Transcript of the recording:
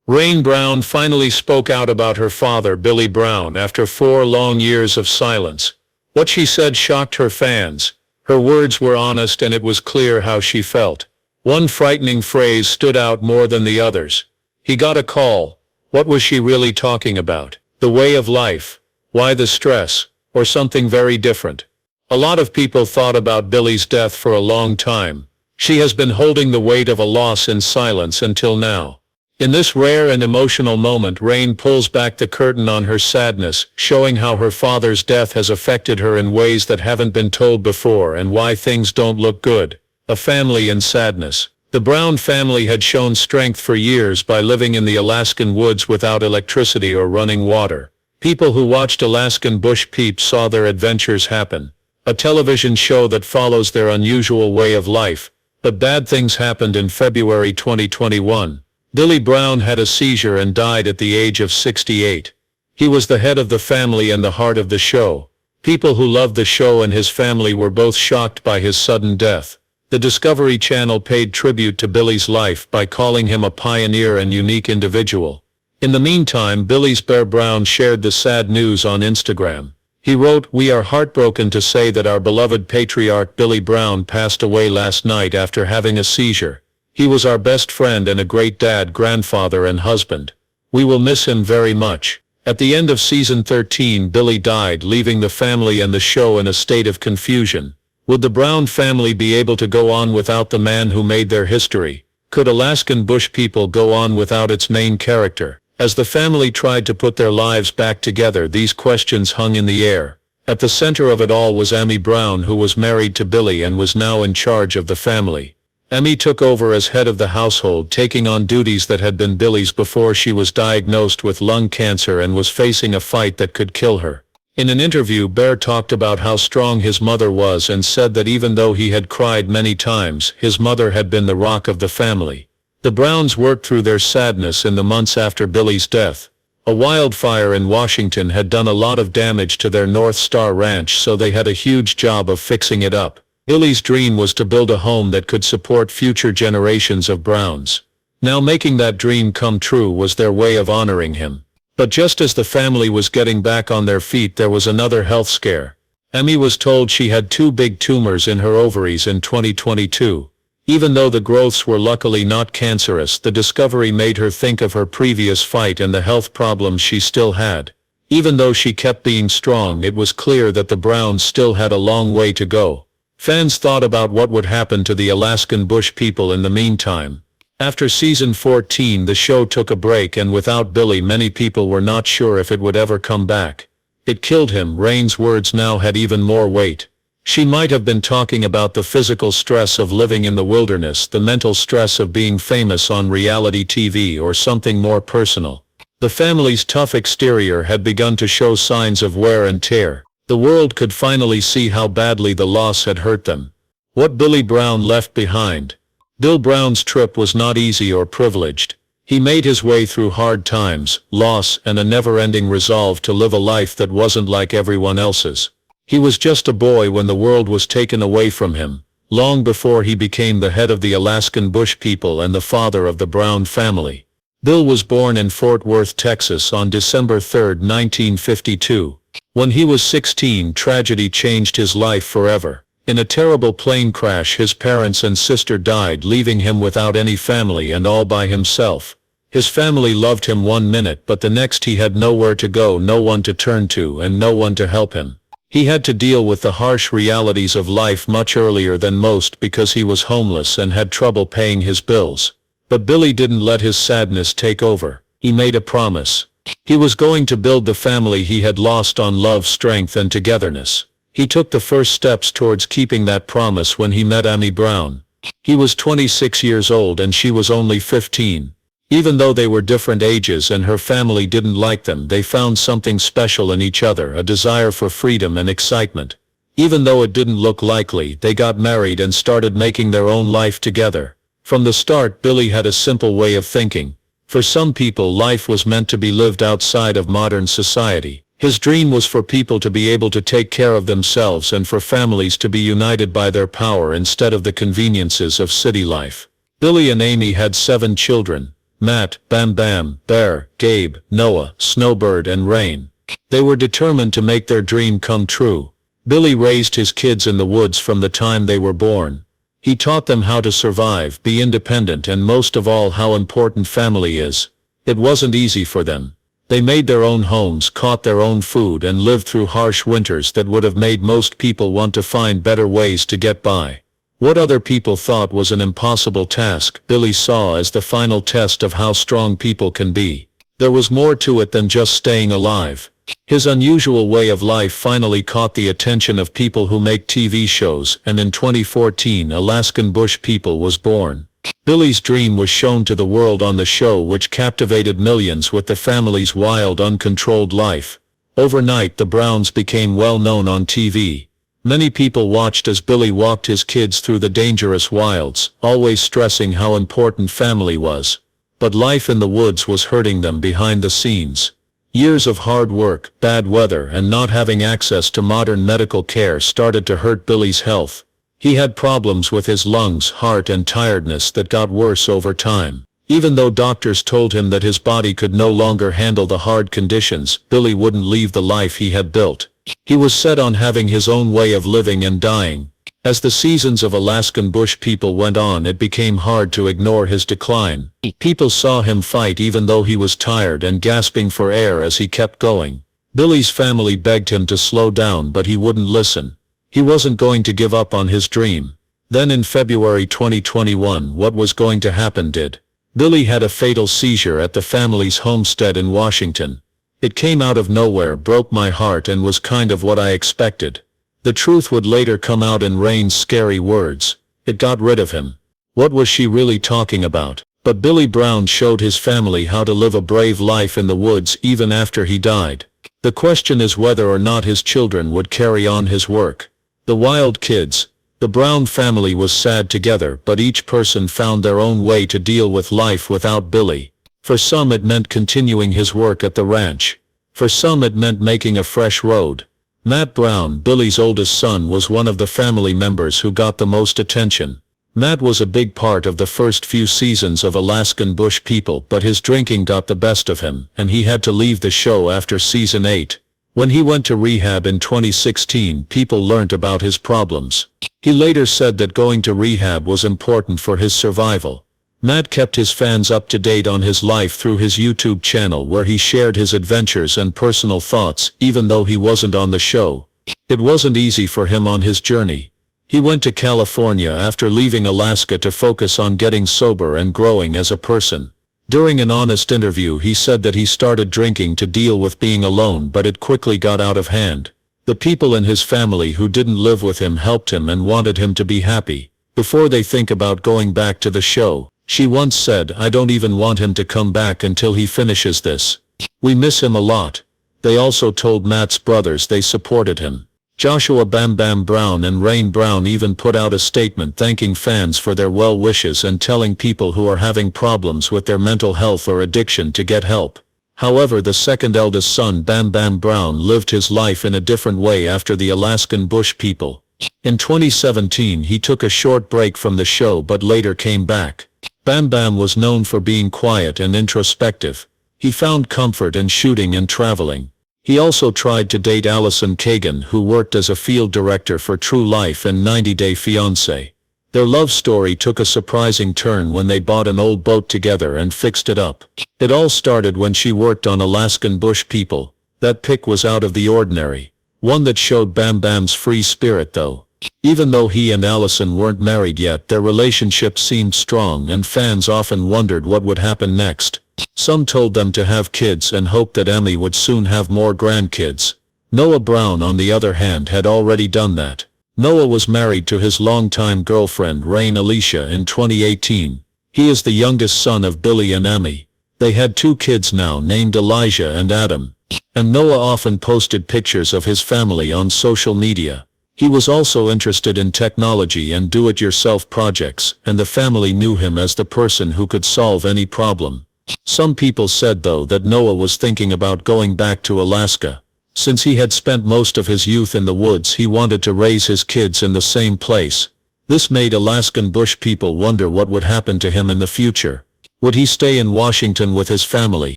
Rain Brown finally spoke out about her father, Billy Brown, after 4 long years of silence. What she said shocked her fans. Her words were honest and it was clear how she felt. One frightening phrase stood out more than the others. He got a call. What was she really talking about? The way of life? Why the stress? Or something very different? A lot of people thought about Billy's death for a long time. She has been holding the weight of a loss in silence until now. In this rare and emotional moment, Rain pulls back the curtain on her sadness, showing how her father's death has affected her in ways that haven't been told before and why things don't look good. A family in sadness. The Brown family had shown strength for years by living in the Alaskan woods without electricity or running water. People who watched Alaskan bush peeps saw their adventures happen. A television show that follows their unusual way of life. But bad things happened in February 2021. Billy Brown had a seizure and died at the age of 68. He was the head of the family and the heart of the show. People who loved the show and his family were both shocked by his sudden death. The Discovery Channel paid tribute to Billy's life by calling him a pioneer and unique individual. In the meantime, Billy's Bear Brown shared the sad news on Instagram. He wrote, "We are heartbroken to say that our beloved patriarch Billy Brown passed away last night after having a seizure. He was our best friend and a great dad, grandfather and husband. We will miss him very much." At the end of season 13, Billy died, leaving the family and the show in a state of confusion. Would the Brown family be able to go on without the man who made their history? Could Alaskan bush people go on without its main character? As the family tried to put their lives back together, these questions hung in the air. At the center of it all was Emmy Brown, who was married to Billy and was now in charge of the family. Emmy took over as head of the household, taking on duties that had been Billy's before she was diagnosed with lung cancer and was facing a fight that could kill her. In an interview, Bear talked about how strong his mother was and said that even though he had cried many times, his mother had been the rock of the family. The Browns worked through their sadness in the months after Billy's death. A wildfire in Washington had done a lot of damage to their North Star ranch, so they had a huge job of fixing it up. Billy's dream was to build a home that could support future generations of Browns. Now making that dream come true was their way of honoring him. But just as the family was getting back on their feet, there was another health scare. Emmy was told she had 2 big tumors in her ovaries in 2022. Even though the growths were luckily not cancerous, the discovery made her think of her previous fight and the health problems she still had. Even though she kept being strong, it was clear that the Browns still had a long way to go. Fans thought about what would happen to the Alaskan bush people in the meantime. After season 14, the show took a break, and without Billy, many people were not sure if it would ever come back. It killed him. Rain's words now had even more weight. She might have been talking about the physical stress of living in the wilderness, the mental stress of being famous on reality TV, or something more personal. The family's tough exterior had begun to show signs of wear and tear. The world could finally see how badly the loss had hurt them. What Billy Brown left behind. Bill Brown's trip was not easy or privileged. He made his way through hard times, loss, and a never-ending resolve to live a life that wasn't like everyone else's. He was just a boy when the world was taken away from him, long before he became the head of the Alaskan bush people and the father of the Brown family. Bill was born in Fort Worth, Texas on December 3, 1952. When he was 16, tragedy changed his life forever. In a terrible plane crash, his parents and sister died, leaving him without any family and all by himself. His family loved him one minute, but the next he had nowhere to go, no one to turn to, and no one to help him. He had to deal with the harsh realities of life much earlier than most because he was homeless and had trouble paying his bills. But Billy didn't let his sadness take over. He made a promise. He was going to build the family he had lost on love, strength, and togetherness. He took the first steps towards keeping that promise when he met Emmy Brown. He was 26 years old and she was only 15. Even though they were different ages and her family didn't like them, they found something special in each other, a desire for freedom and excitement. Even though it didn't look likely, they got married and started making their own life together. From the start, Billy had a simple way of thinking. For some people, life was meant to be lived outside of modern society. His dream was for people to be able to take care of themselves and for families to be united by their power instead of the conveniences of city life. Billy and Amy had 7 children. Matt, Bam Bam, Bear, Gabe, Noah, Snowbird and Rain. They were determined to make their dream come true. Billy raised his kids in the woods from the time they were born. He taught them how to survive, be independent and most of all how important family is. It wasn't easy for them. They made their own homes, caught their own food and lived through harsh winters that would have made most people want to find better ways to get by. What other people thought was an impossible task, Billy saw as the final test of how strong people can be. There was more to it than just staying alive. His unusual way of life finally caught the attention of people who make TV shows, and in 2014 Alaskan Bush People was born. Billy's dream was shown to the world on the show, which captivated millions with the family's wild, uncontrolled life. Overnight the Browns became well known on TV. Many people watched as Billy walked his kids through the dangerous wilds, always stressing how important family was. But life in the woods was hurting them behind the scenes. Years of hard work, bad weather and not having access to modern medical care started to hurt Billy's health. He had problems with his lungs, heart and tiredness that got worse over time. Even though doctors told him that his body could no longer handle the hard conditions, Billy wouldn't leave the life he had built. He was set on having his own way of living and dying. As the seasons of Alaskan Bush People went on, it became hard to ignore his decline. People saw him fight even though he was tired and gasping for air as he kept going. Billy's family begged him to slow down, but he wouldn't listen. He wasn't going to give up on his dream. Then in February 2021, what was going to happen did. Billy had a fatal seizure at the family's homestead in Washington. It came out of nowhere, broke my heart and was kind of what I expected. The truth would later come out in Rain's scary words. It got rid of him. What was she really talking about? But Billy Brown showed his family how to live a brave life in the woods even after he died. The question is whether or not his children would carry on his work. The wild kids. The Brown family was sad together, but each person found their own way to deal with life without Billy. For some it meant continuing his work at the ranch. For some it meant making a fresh road. Matt Brown, Billy's oldest son, was one of the family members who got the most attention. Matt was a big part of the first few seasons of Alaskan Bush People, but his drinking got the best of him, and he had to leave the show after season 8. When he went to rehab in 2016, people learned about his problems. He later said that going to rehab was important for his survival. Matt kept his fans up to date on his life through his YouTube channel, where he shared his adventures and personal thoughts, even though he wasn't on the show. It wasn't easy for him on his journey. He went to California after leaving Alaska to focus on getting sober and growing as a person. During an honest interview, he said that he started drinking to deal with being alone, but it quickly got out of hand. The people in his family who didn't live with him helped him and wanted him to be happy. Before they think about going back to the show, she once said, "I don't even want him to come back until he finishes this. We miss him a lot." They also told Matt's brothers they supported him. Joshua Bam Bam Brown and Rain Brown even put out a statement thanking fans for their well wishes and telling people who are having problems with their mental health or addiction to get help. However, the second eldest son, Bam Bam Brown, lived his life in a different way after the Alaskan Bush People. In 2017 he took a short break from the show but later came back. Bam Bam was known for being quiet and introspective. He found comfort in shooting and traveling. He also tried to date Allison Kagan, who worked as a field director for True Life and 90 Day Fiancé. Their love story took a surprising turn when they bought an old boat together and fixed it up. It all started when she worked on Alaskan Bush People. That pic was out of the ordinary. One that showed Bam Bam's free spirit though. Even though he and Allison weren't married yet, their relationship seemed strong and fans often wondered what would happen next. Some told them to have kids and hoped that Emmy would soon have more grandkids. Noah Brown, on the other hand, had already done that. Noah was married to his longtime girlfriend Rain Alicia in 2018. He is the youngest son of Billy and Emmy. They had 2 kids now named Elijah and Adam. And Noah often posted pictures of his family on social media. He was also interested in technology and do-it-yourself projects, and the family knew him as the person who could solve any problem. Some people said though that Noah was thinking about going back to Alaska. Since he had spent most of his youth in the woods, he wanted to raise his kids in the same place. This made Alaskan Bush People wonder what would happen to him in the future. Would he stay in Washington with his family?